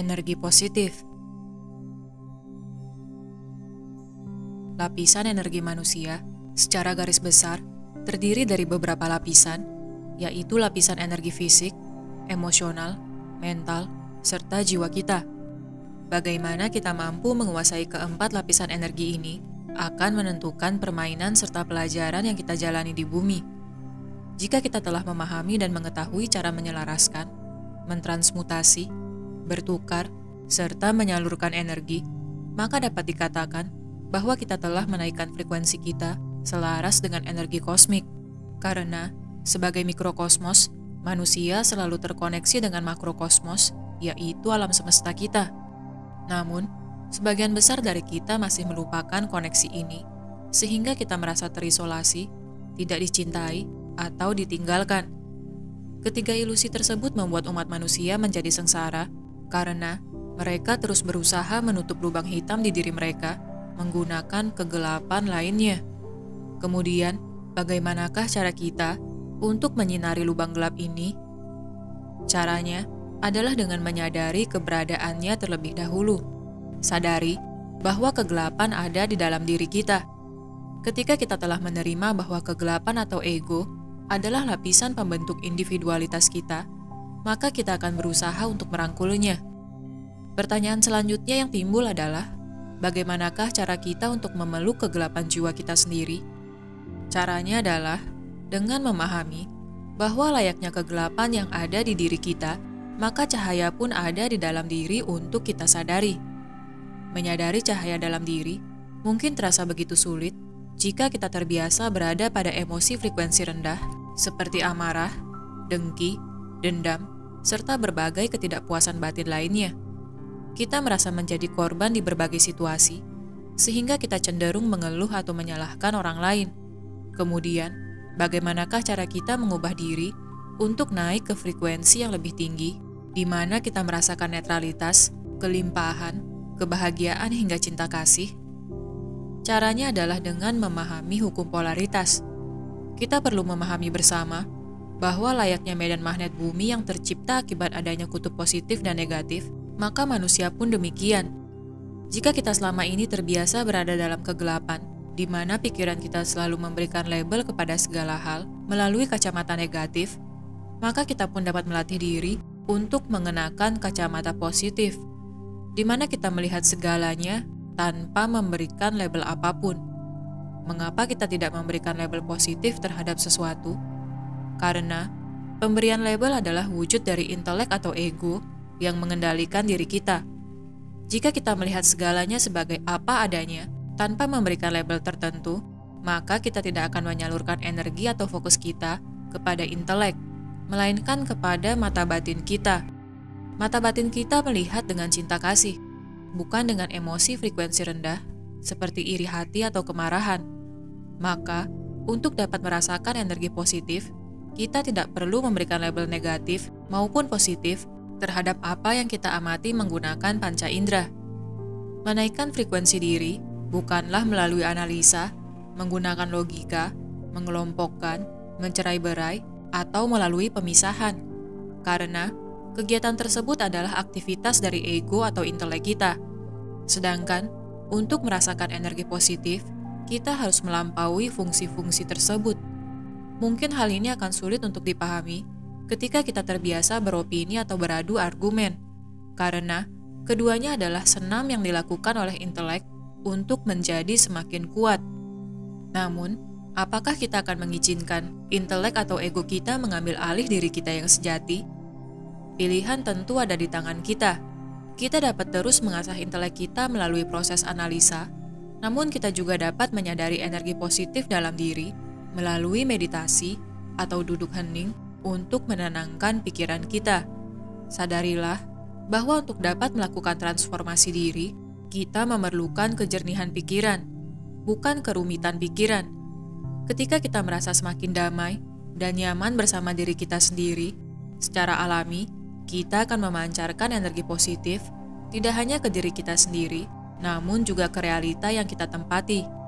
Energi positif. Lapisan energi manusia, secara garis besar, terdiri dari beberapa lapisan, yaitu lapisan energi fisik, emosional, mental, serta jiwa kita. Bagaimana kita mampu menguasai keempat lapisan energi ini akan menentukan permainan serta pelajaran yang kita jalani di bumi. Jika kita telah memahami dan mengetahui cara menyelaraskan, mentransmutasi, bertukar, serta menyalurkan energi, maka dapat dikatakan bahwa kita telah menaikkan frekuensi kita selaras dengan energi kosmik. Karena, sebagai mikrokosmos, manusia selalu terkoneksi dengan makrokosmos, yaitu alam semesta kita. Namun, sebagian besar dari kita masih melupakan koneksi ini, sehingga kita merasa terisolasi, tidak dicintai, atau ditinggalkan. Ketiga ilusi tersebut membuat umat manusia menjadi sengsara, karena mereka terus berusaha menutup lubang hitam di diri mereka menggunakan kegelapan lainnya. Kemudian, bagaimanakah cara kita untuk menyinari lubang gelap ini? Caranya adalah dengan menyadari keberadaannya terlebih dahulu. Sadari bahwa kegelapan ada di dalam diri kita. Ketika kita telah menerima bahwa kegelapan atau ego adalah lapisan pembentuk individualitas kita, maka kita akan berusaha untuk merangkulnya. Pertanyaan selanjutnya yang timbul adalah, bagaimanakah cara kita untuk memeluk kegelapan jiwa kita sendiri? Caranya adalah dengan memahami bahwa layaknya kegelapan yang ada di diri kita, maka cahaya pun ada di dalam diri untuk kita sadari. Menyadari cahaya dalam diri mungkin terasa begitu sulit jika kita terbiasa berada pada emosi frekuensi rendah seperti amarah, dengki, dendam, serta berbagai ketidakpuasan batin lainnya. Kita merasa menjadi korban di berbagai situasi, sehingga kita cenderung mengeluh atau menyalahkan orang lain. Kemudian, bagaimanakah cara kita mengubah diri untuk naik ke frekuensi yang lebih tinggi, di mana kita merasakan netralitas, kelimpahan, kebahagiaan hingga cinta kasih? Caranya adalah dengan memahami hukum polaritas. Kita perlu memahami bersama bahwa layaknya medan magnet bumi yang tercipta akibat adanya kutub positif dan negatif, maka manusia pun demikian. Jika kita selama ini terbiasa berada dalam kegelapan, di mana pikiran kita selalu memberikan label kepada segala hal melalui kacamata negatif, maka kita pun dapat melatih diri untuk mengenakan kacamata positif, di mana kita melihat segalanya tanpa memberikan label apapun. Mengapa kita tidak memberikan label positif terhadap sesuatu? Karena pemberian label adalah wujud dari intelek atau ego yang mengendalikan diri kita. Jika kita melihat segalanya sebagai apa adanya, tanpa memberikan label tertentu, maka kita tidak akan menyalurkan energi atau fokus kita kepada intelek, melainkan kepada mata batin kita. Mata batin kita melihat dengan cinta kasih, bukan dengan emosi frekuensi rendah, seperti iri hati atau kemarahan. Maka, untuk dapat merasakan energi positif, kita tidak perlu memberikan label negatif maupun positif terhadap apa yang kita amati menggunakan panca indera. Menaikkan frekuensi diri bukanlah melalui analisa, menggunakan logika, mengelompokkan, mencerai-berai, atau melalui pemisahan. Karena kegiatan tersebut adalah aktivitas dari ego atau intelek kita. Sedangkan, untuk merasakan energi positif, kita harus melampaui fungsi-fungsi tersebut. Mungkin hal ini akan sulit untuk dipahami ketika kita terbiasa beropini atau beradu argumen, karena keduanya adalah senam yang dilakukan oleh intelek untuk menjadi semakin kuat. Namun, apakah kita akan mengizinkan intelek atau ego kita mengambil alih diri kita yang sejati? Pilihan tentu ada di tangan kita. Kita dapat terus mengasah intelek kita melalui proses analisa, namun kita juga dapat menyadari energi positif dalam diri melalui meditasi atau duduk hening untuk menenangkan pikiran kita. Sadarilah bahwa untuk dapat melakukan transformasi diri, kita memerlukan kejernihan pikiran, bukan kerumitan pikiran. Ketika kita merasa semakin damai dan nyaman bersama diri kita sendiri, secara alami, kita akan memancarkan energi positif tidak hanya ke diri kita sendiri, namun juga ke realita yang kita tempati.